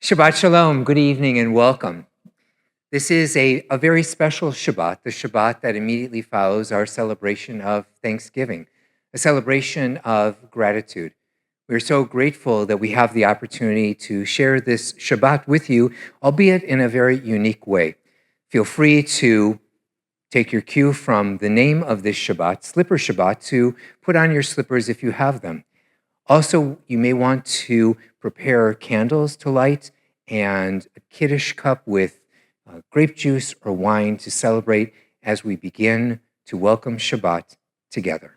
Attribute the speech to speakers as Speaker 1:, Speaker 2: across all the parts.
Speaker 1: Shabbat Shalom, good evening and welcome. This is a very special Shabbat, the Shabbat that immediately follows our celebration of Thanksgiving, a celebration of gratitude. We're so grateful that we have the opportunity to share this Shabbat with you, albeit in a very unique way. Feel free to take your cue from the name of this Shabbat, Slipper Shabbat, to put on your slippers if you have them. Also, you may want to prepare candles to light and a Kiddush cup with grape juice or wine to celebrate as we begin to welcome Shabbat together.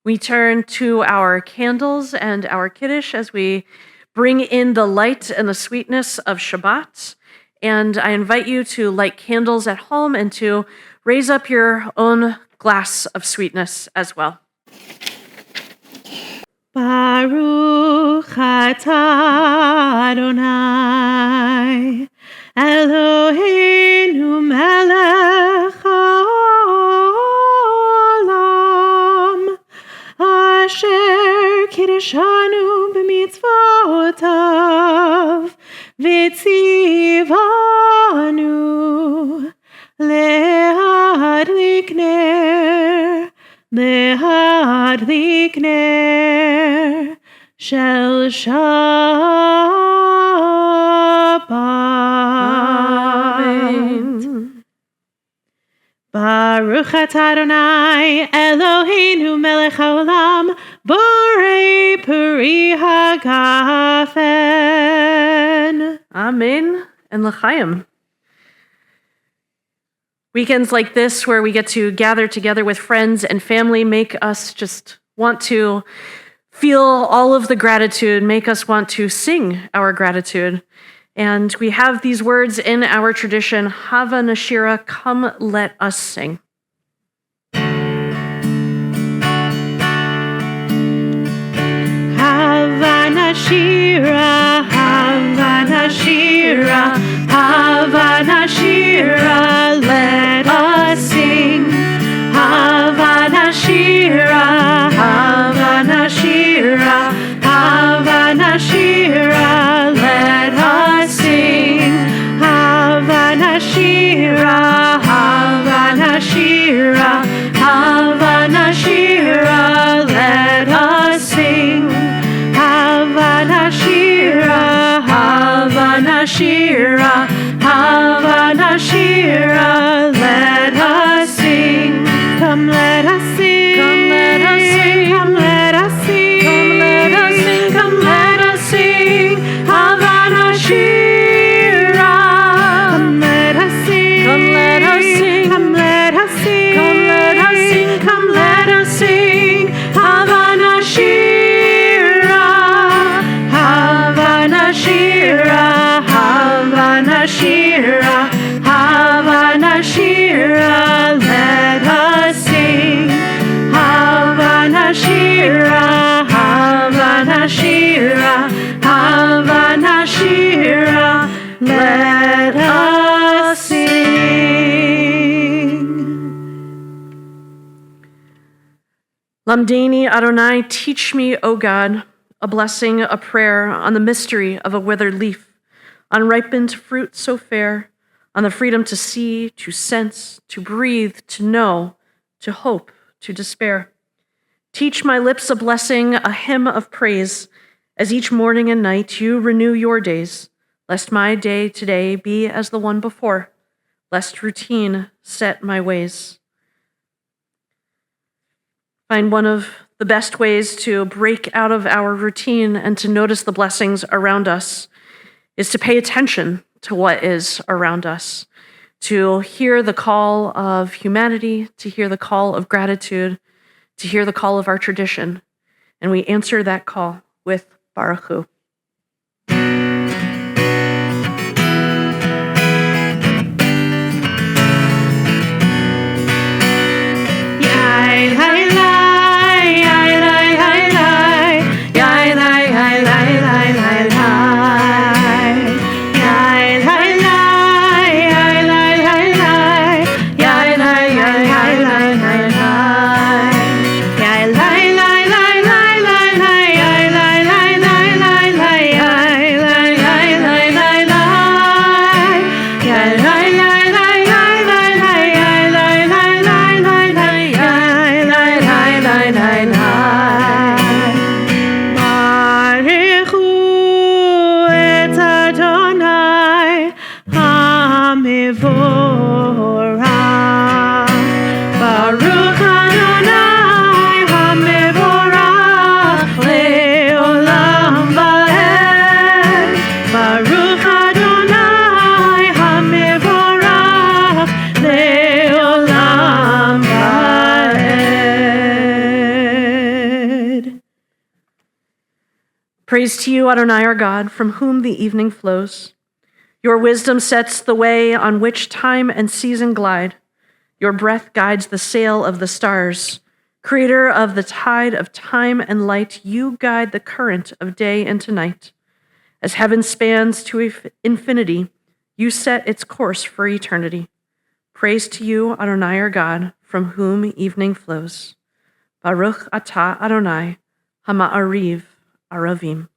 Speaker 2: We turn to our candles and our Kiddush as we bring in the light and the sweetness of Shabbat. And I invite you to light candles at home and to raise up your own glass of sweetness as well.
Speaker 3: Baruch atah Adonai Eloheinu melech haolam Asher kiddushanu b'mitzvotav v'tzivanu להדליק נר של שבת. Baruch atah Adonai Eloheinu melech haolam borei peri hagafen.
Speaker 2: Amen and l'chaim. Weekends like this, where we get to gather together with friends and family, make us just want to feel all of the gratitude, make us want to sing our gratitude. And we have these words in our tradition, Hava Nashira, come let us sing.
Speaker 3: Hava Nashira, Hava Nashira, Hava Nashira, let us sing. Hava Nashira, Hava Nashira, Hava Nashira, let us sing. Hava Nashira, Hava Nashira, Hava Nashira, let us sing. Hava Nashira, Hava Nashira, Hava Nashira, let us sing. Come let us sing, come let us sing, come let us sing, come let us sing, come let us sing. Hava Nashira, come let us sing, come let us sing, come let us sing, come let us sing, come let us sing. Hava Nashira, Hava Nashira, Hava Nashira, Hava Nashira, let us sing. Hava Nashira, Hava Nashira, Hava Nashira, let us sing.
Speaker 2: Lamdeni Adonai, teach me, O God, a blessing, a prayer on the mystery of a withered leaf, on ripened fruit so fair, on the freedom to see, to sense, to breathe, to know, to hope, to despair. Teach my lips a blessing, a hymn of praise, as each morning and night you renew your days, lest my day today be as the one before, lest routine set my ways. Find one of the best ways to break out of our routine and to notice the blessings around us is to pay attention to what is around us, to hear the call of humanity, to hear the call of gratitude, to hear the call of our tradition. And we answer that call with Baruch Hu. Praise to you, Adonai our God, from whom the evening flows. Your wisdom sets the way on which time and season glide. Your breath guides the sail of the stars. Creator of the tide of time and light, you guide the current of day into night. As heaven spans to infinity, you set its course for eternity. Praise to you, Adonai our God, from whom evening flows. Baruch atah Adonai, hama'ariv aravim.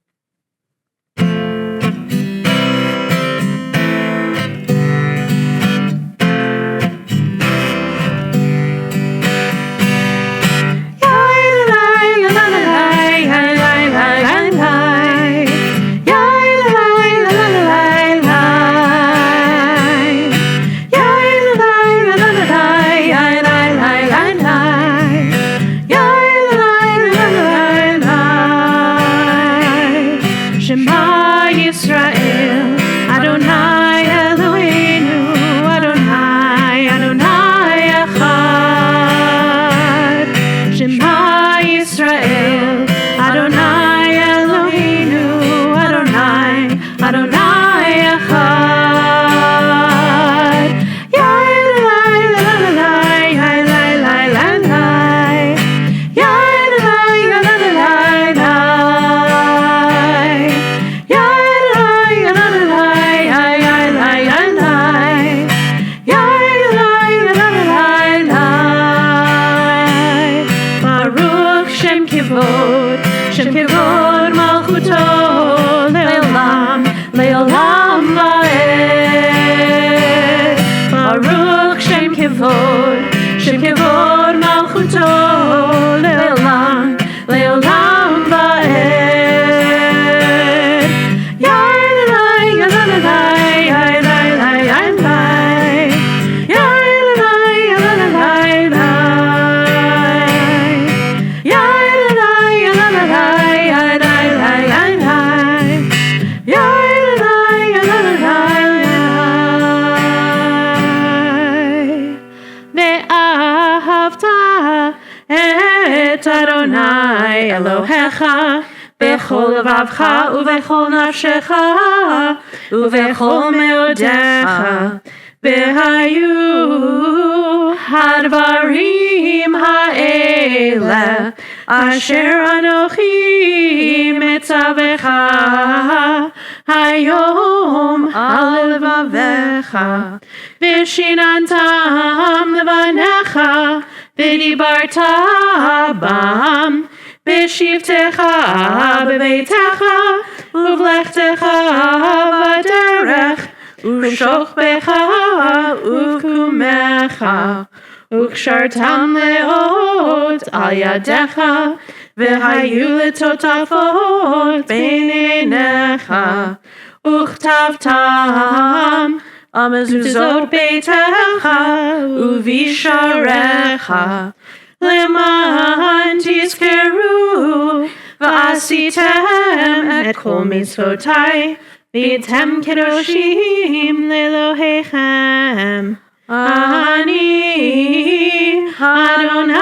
Speaker 3: בכל לבבך ובכל נפשך ובכל מאודיך והיו הדברים האלה אשר אנוכי מצווך היום על לבביך ושיננתם לבניך ודיברת בם בשבתך בביתך, ובלכתך בדרך, ובשוכבך ובקומך, וקשרתם לאות על ידיך, והיו לטוטפות בין עיניך, וכתבתם על מזוזות ביתך ובשעריך, למען תזכרו ועשיתם את כל מצוותי, והייתם קדושים לאלוהיכם. אני אדוני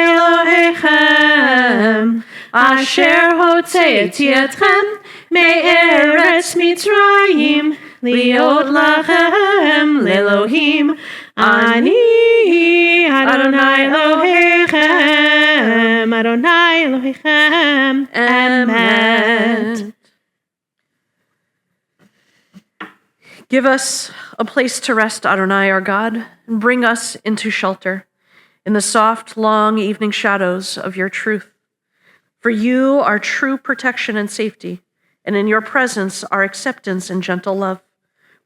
Speaker 3: אלוהיכם, אשר הוצאתי אתכם מארץ מצרים, להיות לכם לאלוהים. אני אדוני אלוהיכם, אדוני אלוהיכם, אמת.
Speaker 2: Give us a place to rest, Adonai, our God, and bring us into shelter in the soft, long evening shadows of your truth. For you are true protection and safety, and in your presence are acceptance and gentle love.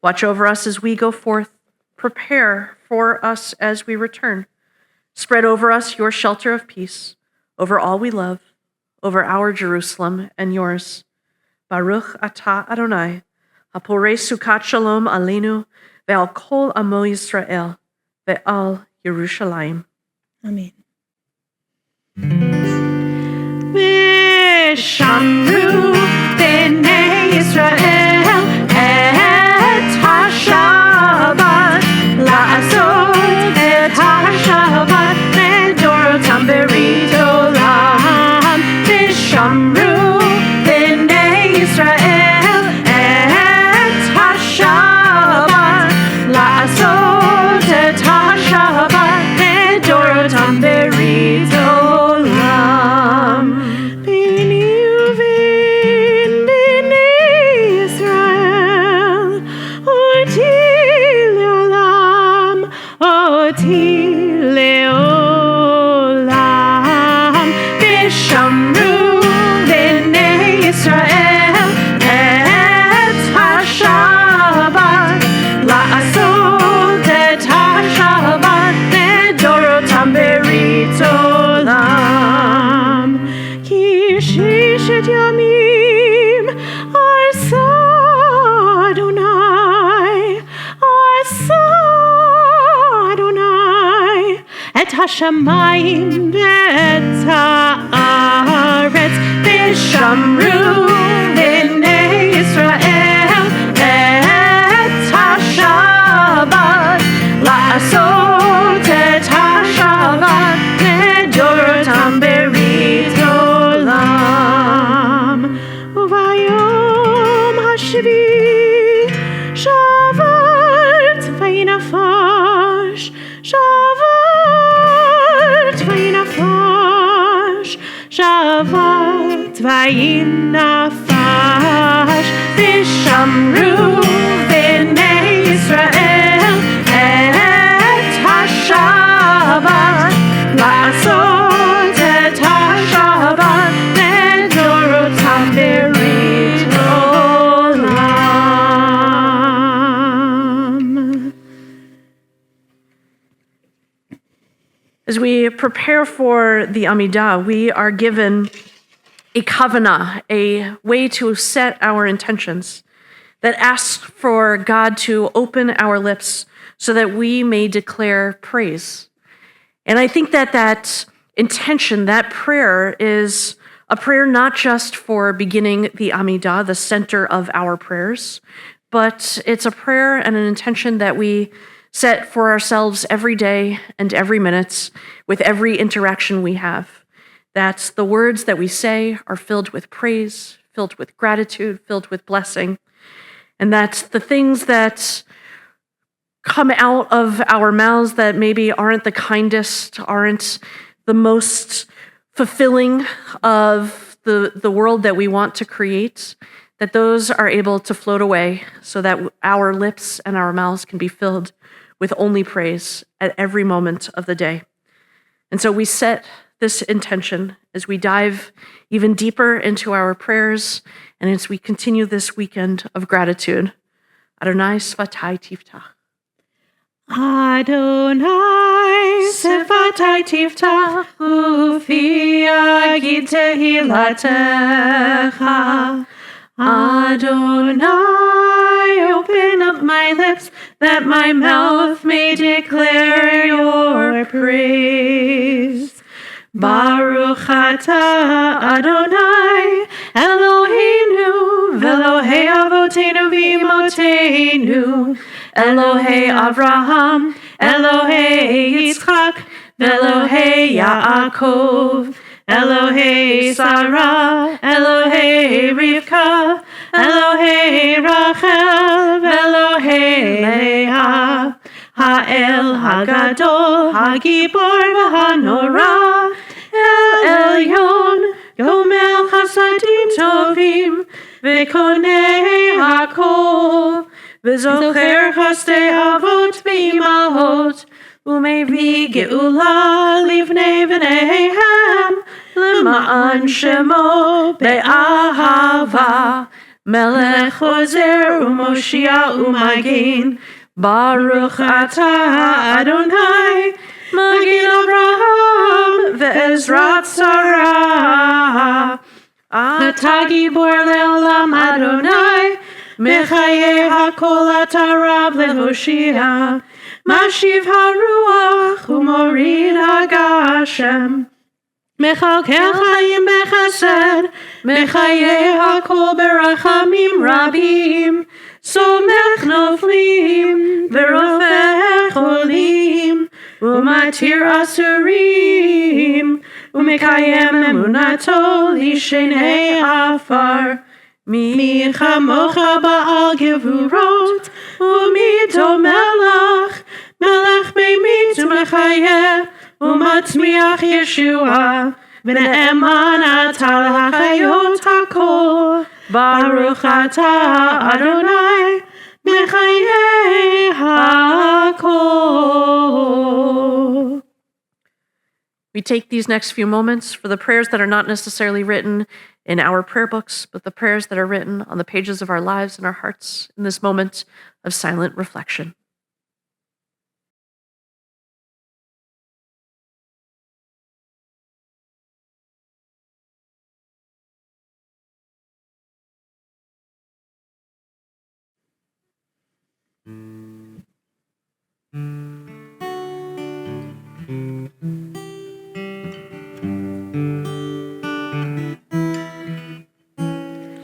Speaker 2: Watch over us as we go forth. Prepare for us as we return. Spread over us your shelter of peace, over all we love, over our Jerusalem and yours. Baruch atah Adonai, Haporei Sukkot Shalom Aleinu, ve'al kol amo Yisrael, ve'al Yerushalayim.
Speaker 3: Amen. V'shamru b'nei Yisrael et ha-Shabbat, la'asot et ha-Shabbat medorotam berit olam. V'shamru b'nei Yisrael et ha-Shabbat, la'asot et ha-Shabbat medorotam berit olam. B'ni uvin b'nei Yisrael, oti leolam, oti leolam. V'shamru b'nei Yisrael et ha-Shabbat, la'asot et ha-Shabbat medorotam berit olam. Ki shishet yamim asa Adonai, et hashamayim v'et haaretz. V'shamru b'nei Yisrael et ha-Shabbat, la'asot et ha-Shabbat medorotam berit olam. Uvayom hashvi shavart v'yinafash, shavart v'yinafash, shavart v'yinafash. V'shamru b'nei Yisrael et ha-Shabbat, la'asot et ha-Shabbat medorotam berit olam.
Speaker 2: As we prepare for the Amidah, we are given a kavanah, a way to set our intentions that asks for God to open our lips so that we may declare praise. And I think that that intention, that prayer, is a prayer not just for beginning the Amidah, the center of our prayers, but it's a prayer and an intention that we set for ourselves every day and every minute with every interaction we have. That the words that we say are filled with praise, filled with gratitude, filled with blessing, and that the things that come out of our mouths that maybe aren't the kindest, aren't the most fulfilling of the world that we want to create, that those are able to float away so that our lips and our mouths can be filled with only praise at every moment of the day. And so we set this intention as we dive even deeper into our prayers and as we continue this weekend of gratitude. Adonai Svatai Tiftach.
Speaker 3: Adonai Svatai Tiftach Ufi Yagid Tehilatecha. Adonai, open up my lips that my mouth may declare your praise. Baruch atah Adonai Eloheinu v'Elohei Avotenu v'Imotenu Elohei Avraham Elohei Yitzchak v'Elohei Yaakov Elohei Sarah Elohei Rivka Elohei Rachel v'Elohei Leah Ha'el Hagadol Hagibor v'Hanora El Elyon Gomel Chasadim Tovim V'Konei Hakol V'Zocher Chasdei Avot V'Imahot Umevi Geula Livnei V'neihem L'ma'an Shemo Be'ahava Melech Ozer U'Moshia U'Magin Baruch atah Adonai Magin Abraham Ve'ezrat Sarah Atah Gibor Le'olam Adonai Mechaye HaKol Atah Rab Le'Hoshia Mashiv HaRuach U'Morid HaGashem Mechalkel Chaim Bechesed Mechaye HaKol Berachamim Rabim Somech noflim, v'rofeh cholim, u'matir asurim, u'mekayem emunato lishenei afar. Mi chamocha ba'al gevurot, u'mito melech, melech beimit u'mechayeh, u'matzmiach Yeshua, v'ne'eman atal ha'chayot hakol. Baruch atah Adonai Mechayeh HaKol.
Speaker 2: We take these next few moments for the prayers that are not necessarily written in our prayer books, but the prayers that are written on the pages of our lives and our hearts in this moment of silent reflection.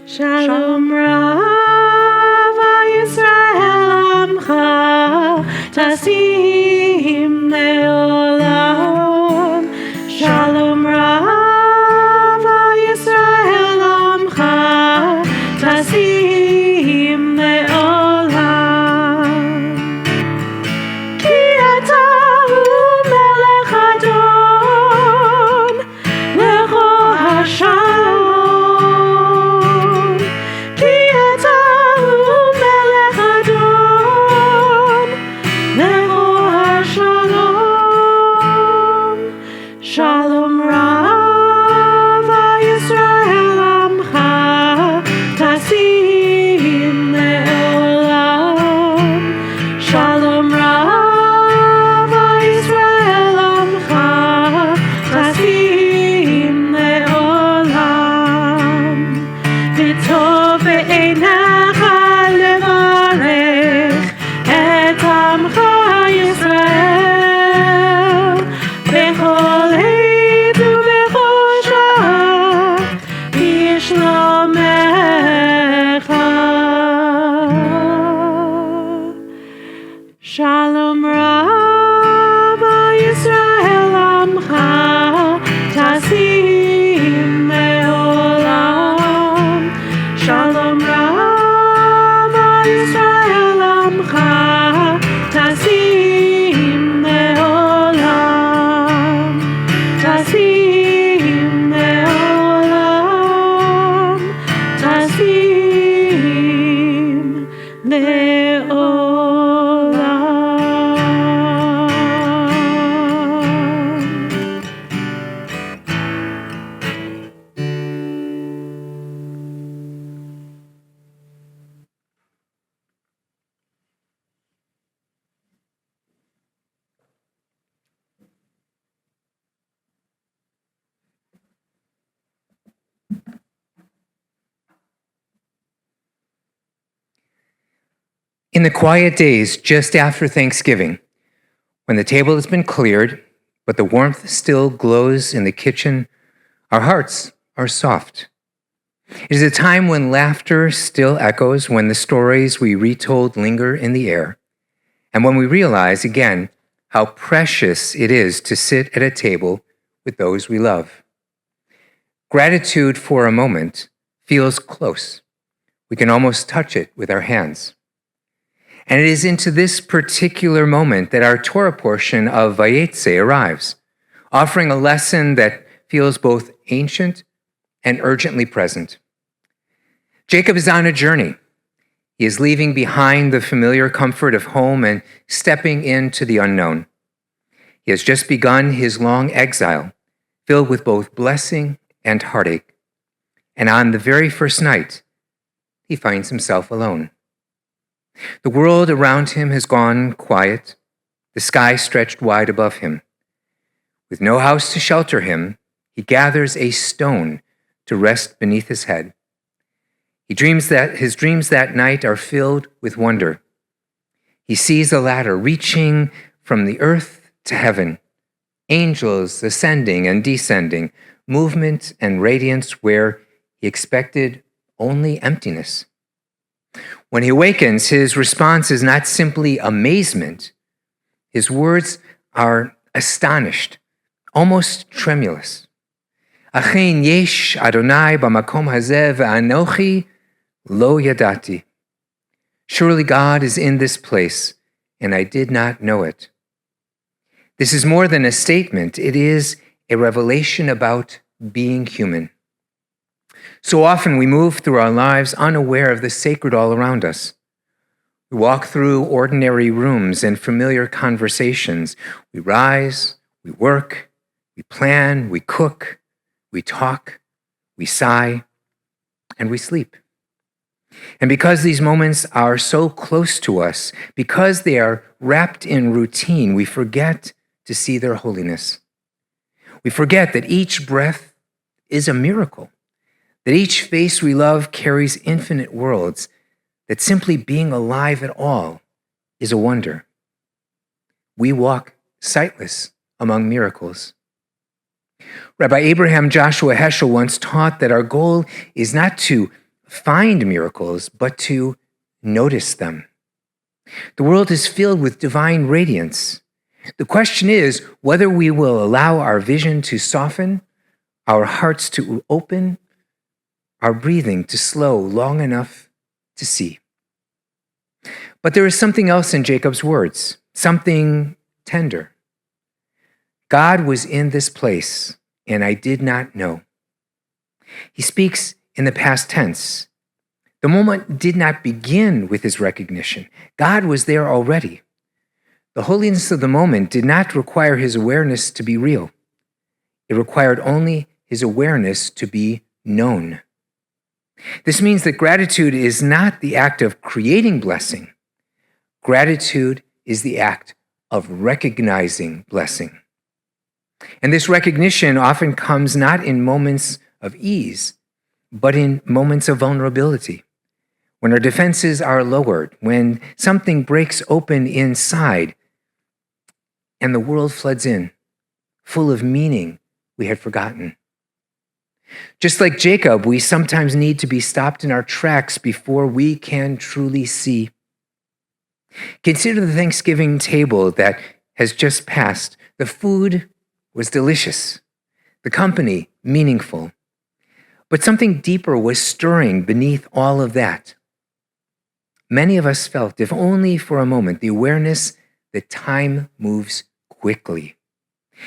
Speaker 3: Shalom Rav Yisrael Amcha Tasim Leolam. Shalom Rav Yisrael Amcha Tasim Leolam. Ki ata hu melech Adon lecho hashalom. Shalom Rav Yisrael Amcha Tasim Leolam. Shalom Rav Yisrael Amcha Tasim Leolam. V'tov be'einecha levarech et Amcha Yisrael bechol Shalom Rav Yisrael Amcha Tasim Leolam. Shalom Rav Yisrael Amcha Tasim Leolam. Tasim Leolam. Tasim Leolam.
Speaker 1: In the quiet days just after Thanksgiving, when the table has been cleared, but the warmth still glows in the kitchen, our hearts are soft. It is a time when laughter still echoes, when the stories we retold linger in the air, and when we realize again how precious it is to sit at a table with those we love. Gratitude for a moment feels close. We can almost touch it with our hands. And it is into this particular moment that our Torah portion of Vayetze arrives, offering a lesson that feels both ancient and urgently present. Jacob is on a journey. He is leaving behind the familiar comfort of home and stepping into the unknown. He has just begun his long exile, filled with both blessing and heartache. And on the very first night, he finds himself alone. The world around him has gone quiet, the sky stretched wide above him. With no house to shelter him, he gathers a stone to rest beneath his head. He dreams that his dreams that night are filled with wonder. He sees a ladder reaching from the earth to heaven, angels ascending and descending, movement and radiance where he expected only emptiness. When he awakens, his response is not simply amazement. His words are astonished, almost tremulous. Achen yesh Adonai b'makom hazeh ve'anochi lo yadati. Surely God is in this place, and I did not know it. This is more than a statement. It is a revelation about being human. So often we move through our lives unaware of the sacred all around us. We walk through ordinary rooms and familiar conversations. We rise, we work, we plan, we cook, we talk, we sigh, and we sleep. And because these moments are so close to us, because they are wrapped in routine, we forget to see their holiness. We forget that each breath is a miracle, that each face we love carries infinite worlds, that simply being alive at all is a wonder. We walk sightless among miracles. Rabbi Abraham Joshua Heschel once taught that our goal is not to find miracles, but to notice them. The world is filled with divine radiance. The question is whether we will allow our vision to soften, our hearts to open, our breathing to slow long enough to see. But there is something else in Jacob's words, something tender. God was in this place, and I did not know. He speaks in the past tense. The moment did not begin with his recognition. God was there already. The holiness of the moment did not require his awareness to be real. It required only his awareness to be known. This means that gratitude is not the act of creating blessing. Gratitude is the act of recognizing blessing. And this recognition often comes not in moments of ease, but in moments of vulnerability, when our defenses are lowered, when something breaks open inside and the world floods in, full of meaning we had forgotten. Just like Jacob, we sometimes need to be stopped in our tracks before we can truly see. Consider the Thanksgiving table that has just passed. The food was delicious, the company meaningful, but something deeper was stirring beneath all of that. Many of us felt, if only for a moment, the awareness that time moves quickly,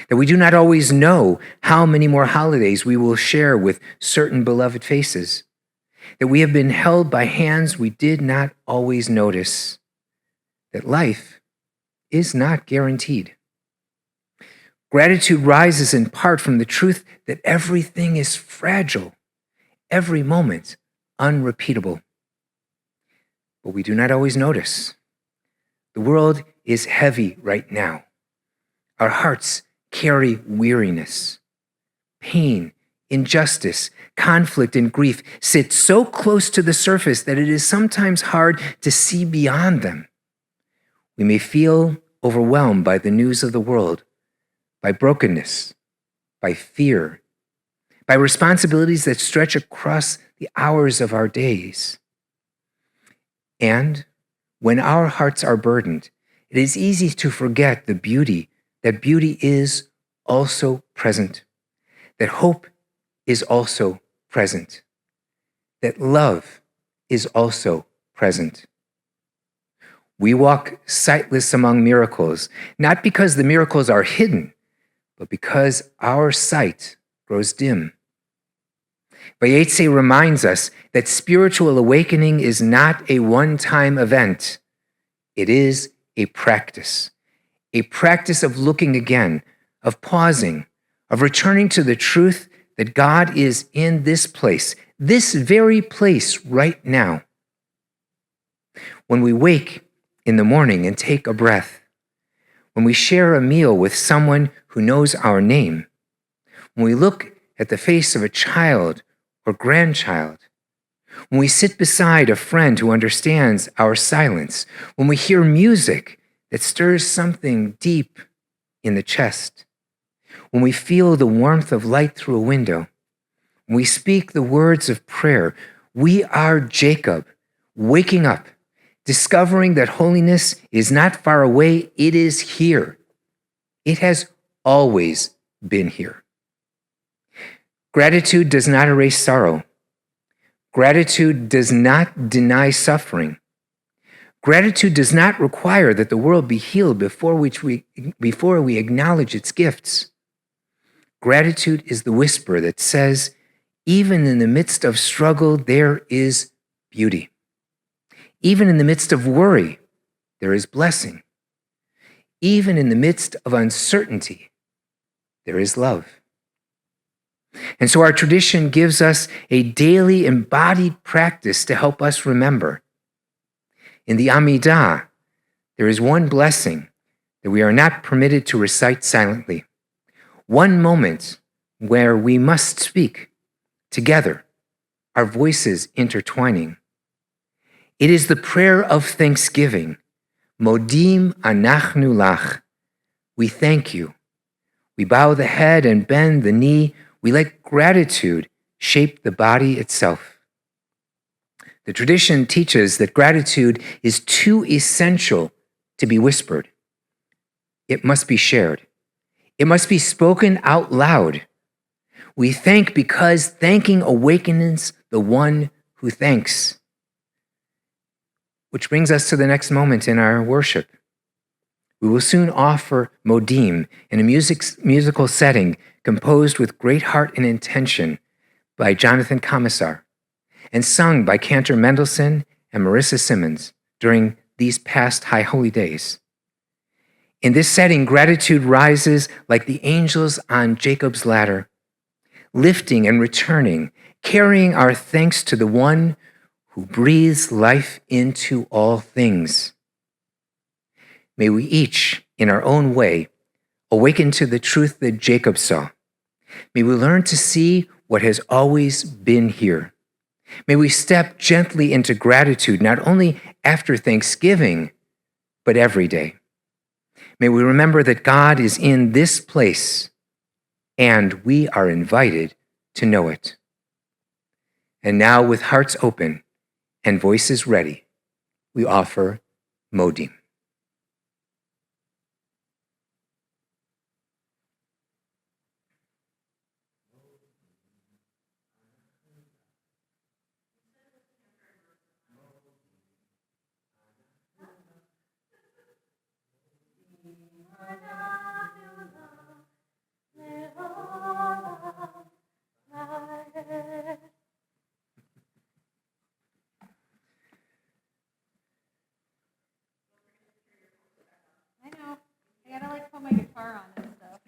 Speaker 1: that we do not always know how many more holidays we will share with certain beloved faces, that we have been held by hands we did not always notice, that life is not guaranteed. Gratitude rises in part from the truth that everything is fragile, every moment unrepeatable. But we do not always notice. The world is heavy right now. Our hearts carry weariness, pain, injustice, conflict, and grief sit so close to the surface that it is sometimes hard to see beyond them. We may feel overwhelmed by the news of the world, by brokenness, by fear, by responsibilities that stretch across the hours of our days. And when our hearts are burdened, it is easy to forget that beauty is also present, that hope is also present, that love is also present. We walk sightless among miracles, not because the miracles are hidden, but because our sight grows dim. Vayetse reminds us that spiritual awakening is not a one-time event. It is a practice of looking again, of pausing, of returning to the truth that God is in this place, this very place right now. When we wake in the morning and take a breath, when we share a meal with someone who knows our name, when we look at the face of a child or grandchild, when we sit beside a friend who understands our silence, when we hear music that stirs something deep in the chest, when we feel the warmth of light through a window, when we speak the words of prayer, we are Jacob, waking up, discovering that holiness is not far away, it is here. It has always been here. Gratitude does not erase sorrow. Gratitude does not deny suffering. Gratitude does not require that the world be healed before we acknowledge its gifts. Gratitude is the whisper that says, even in the midst of struggle, there is beauty. Even in the midst of worry, there is blessing. Even in the midst of uncertainty, there is love. And so our tradition gives us a daily embodied practice to help us remember. In the Amidah, there is one blessing that we are not permitted to recite silently, one moment where we must speak together, our voices intertwining. It is the prayer of thanksgiving, Modim anachnu lach. We thank you. We bow the head and bend the knee. We let gratitude shape the body itself. The tradition teaches that gratitude is too essential to be whispered. It must be shared. It must be spoken out loud. We thank because thanking awakens the one who thanks. Which brings us to the next moment in our worship. We will soon offer Modim in a musical setting composed with great heart and intention by Jonathan Commissar and sung by Cantor Mendelssohn and Marissa Simmons during these past High Holy Days. In this setting, gratitude rises like the angels on Jacob's ladder, lifting and returning, carrying our thanks to the one who breathes life into all things. May we each, in our own way, awaken to the truth that Jacob saw. May we learn to see what has always been here. May we step gently into gratitude, not only after Thanksgiving, but every day. May we remember that God is in this place, and we are invited to know it. And now, with hearts open and voices ready, we offer Modim.
Speaker 2: I know. I gotta put my guitar on and stuff.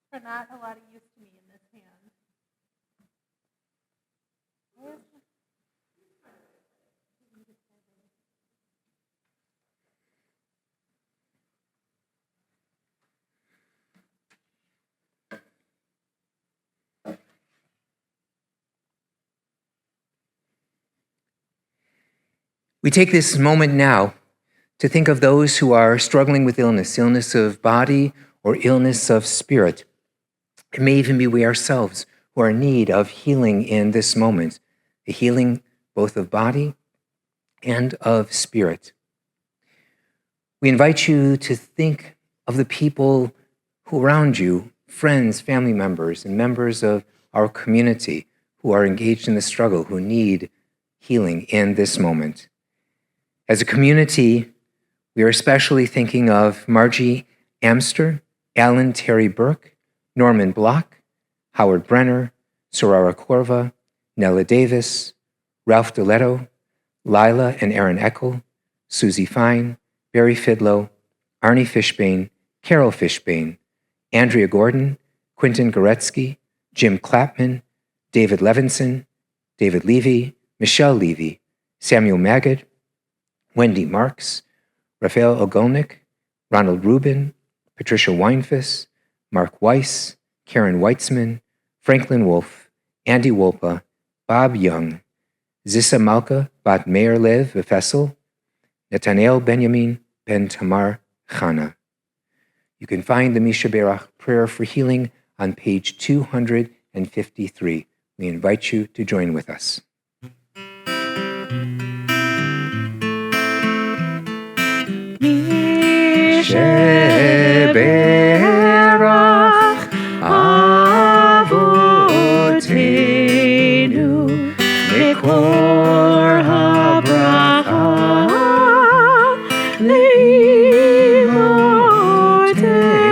Speaker 2: For not a lot of use to me in this hand.
Speaker 1: We take this moment now to think of those who are struggling with illness of body or illness of spirit. It may even be we ourselves who are in need of healing in this moment, a healing both of body and of spirit. We invite you to think of the people who are around you, friends, family members, and members of our community who are engaged in the struggle, who need healing in this moment. As a community, we are especially thinking of Margie Amster, Alan Terry Burke, Norman Block, Howard Brenner, Sorara Corva, Nella Davis, Ralph Deletto, Lila and Aaron Eckel, Susie Fine, Barry Fidlow, Arnie Fishbane, Carol Fishbane, Andrea Gordon, Quentin Goretzky, Jim Clapman, David Levinson, David Levy, Michelle Levy, Samuel Magid, Wendy Marks, Raphael Ogolnik, Ronald Rubin, Patricia Weinfuss, Mark Weiss, Karen Weitzman, Franklin Wolf, Andy Wolpa, Bob Young, Zissa Malka Bat Meir Lev Vefessel, Nathaniel Benjamin Ben Tamar Chana. You can find the Misha Berach Prayer for Healing on page 253. We invite you to join with us. Sheberach Avotenu Mekor HaBracha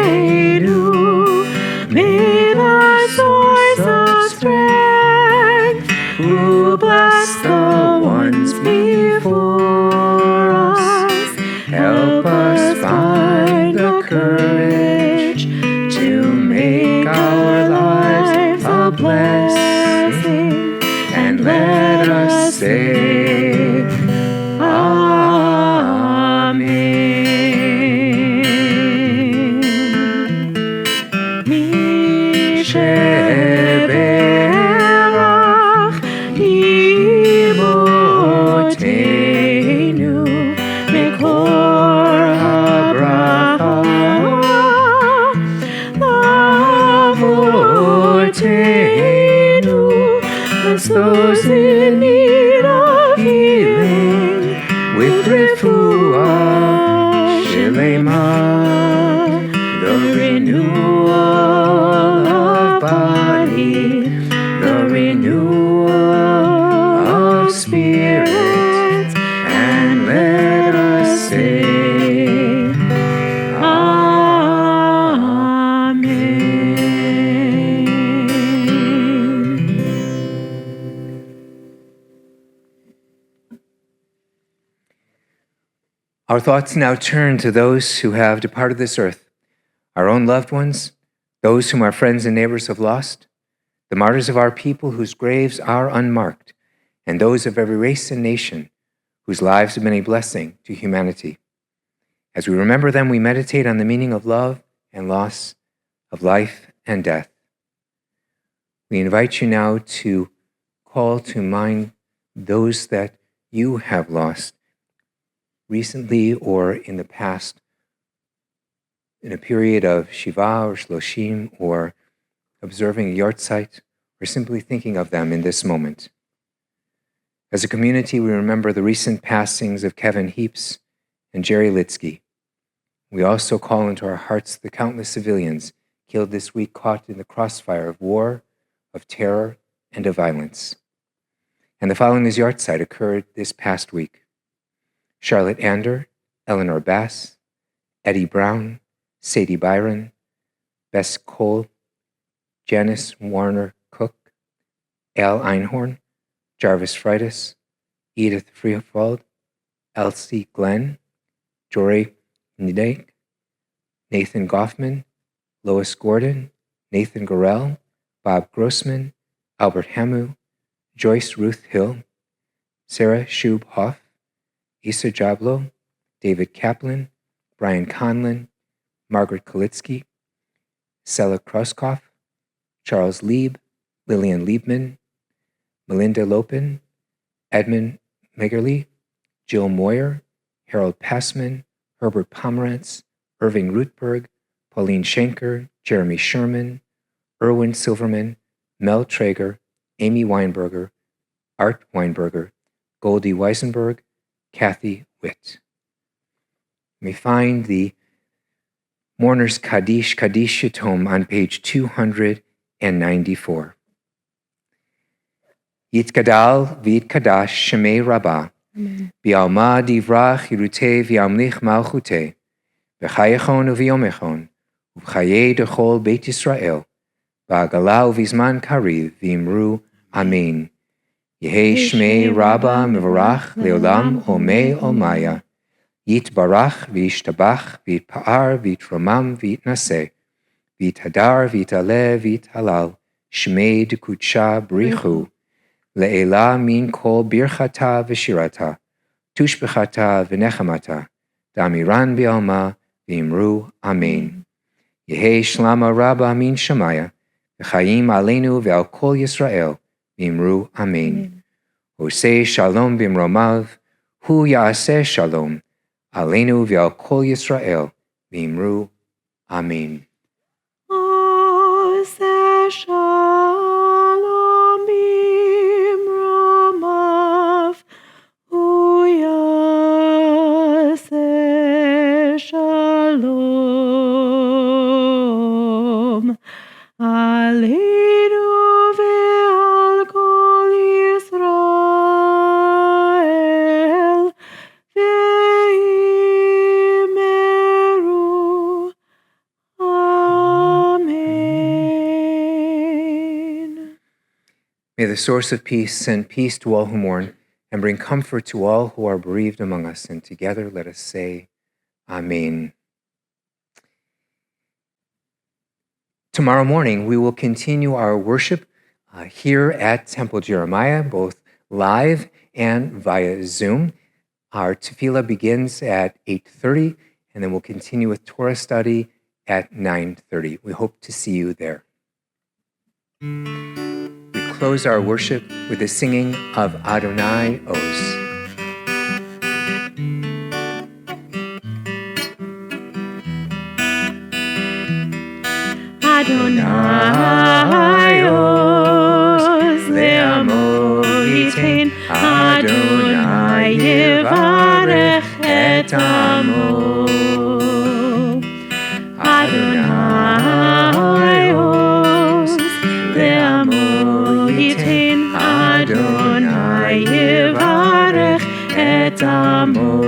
Speaker 1: Leimotenu. May the source of strength who bless the ones before us help us find the courage to make our lives a blessing, and let us say Amen. Misheberach Imotenu Mekor HaBracha Lavotenu. Bless those in need of healing with refuah shelema, the renewal of body, the renewal of spirit, and let us say Our thoughts now turn to those who have departed this earth, our own loved ones, those whom our friends and neighbors have lost, the martyrs of our people whose graves are unmarked, and those of every race and nation whose lives have been a blessing to humanity. As we remember them, we meditate on the meaning of love and loss, of life and death. We invite you now to call to mind those that you have lost recently or in the past, in a period of Shiva or Shloshim, or observing a yahrzeit, or simply thinking of them in this moment. As a community, we remember the recent passings of Kevin Heaps and Jerry Litsky. We also call into our hearts the countless civilians killed this week, caught in the crossfire of war, of terror, and of violence. And the following is yahrzeit occurred this past week. Charlotte Ander, Eleanor Bass, Eddie Brown, Sadie Byron, Bess Cole, Janice Warner Cook, Al Einhorn, Jarvis Freitas, Edith Freefald, Elsie Glenn, Jory Nidek, Nathan Goffman, Lois Gordon, Nathan Gorell, Bob Grossman, Albert Hamu, Joyce Ruth Hill, Sarah Shub Hoff, Issa Jablo, David Kaplan, Brian Conlon, Margaret Kalitsky, Sela Kroskoff, Charles Lieb, Lillian Liebman, Melinda Lopin, Edmund Megerly, Jill Moyer, Harold Passman, Herbert Pomerantz, Irving Rootberg, Pauline Schenker, Jeremy Sherman, Erwin Silverman, Mel Traeger, Amy Weinberger, Art Weinberger, Goldie Weisenberg, Kathy Witt. You may find the Mourner's Kaddish tome on page 294. Yitgadal v'yitkadash shemei Rabbah, Bi'alma divra chirute v'yamlich malchute, B'chayechon u'v'yomechon, U'b'chaye dechol Beit Yisrael, Ba'agala u'v'zman kariv v'imru Amen. Yehi shmei Rabbah mevarach leolam omei olmaya, Yitbarach v'yishtabach v'yitpa'ar v'yitromam v'yitnaseh, v'yithadar v'yitale v'yithalal, shmei dekutsha brichu, Le'ela min kol birchata v'shirata, tushbechata v'nechamata, damiran bi'alma v'imru Amen. Yehi shlama Rabbah min shamaya, v'chayim aleinu ve'al kol Yisrael, v'imru Amen. Oseh shalom b'imromav, hu ya'aseh shalom, aleinu ve'al kol Yisrael, v'imru Amen.
Speaker 3: Oseh shalom bimromav, hu yaseh shalom, aleinu ve'al kol Yisrael, ve'imeru Amen.
Speaker 1: May the source of peace send peace to all who mourn and bring comfort to all who are bereaved among us. And together let us say, Amen. Tomorrow morning, we will continue our worship here at Temple Jeremiah, both live and via Zoom. Our tefillah begins at 8:30, and then we'll continue with Torah study at 9:30. We hope to see you there. We close our worship with the singing of Adonai Oz.
Speaker 3: Adonai Oz le'amo yitain, Adonai yivarech et amo. Adonai Oz le'amo yitain, Adonai yivarech et amo.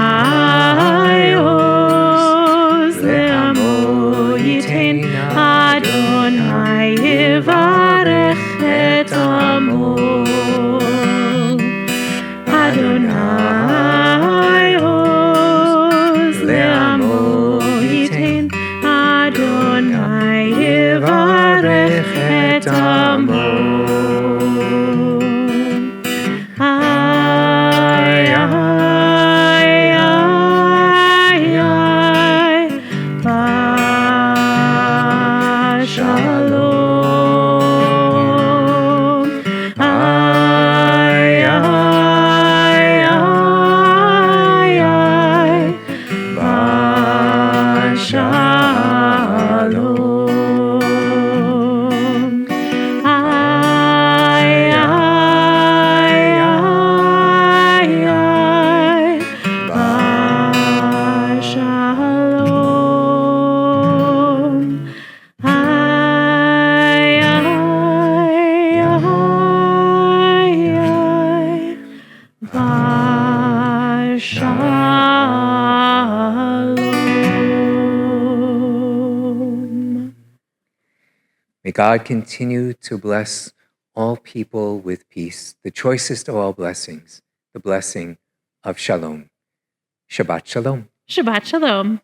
Speaker 3: Adonai Oz le'amo yitain, Adonai yivarech et amo. Adonai Oz le'amo yitain, Adonai yivarech et amo.
Speaker 1: May God continue to bless all people with peace, the choicest of all blessings, the blessing of Shalom. Shabbat Shalom.
Speaker 3: Shabbat Shalom.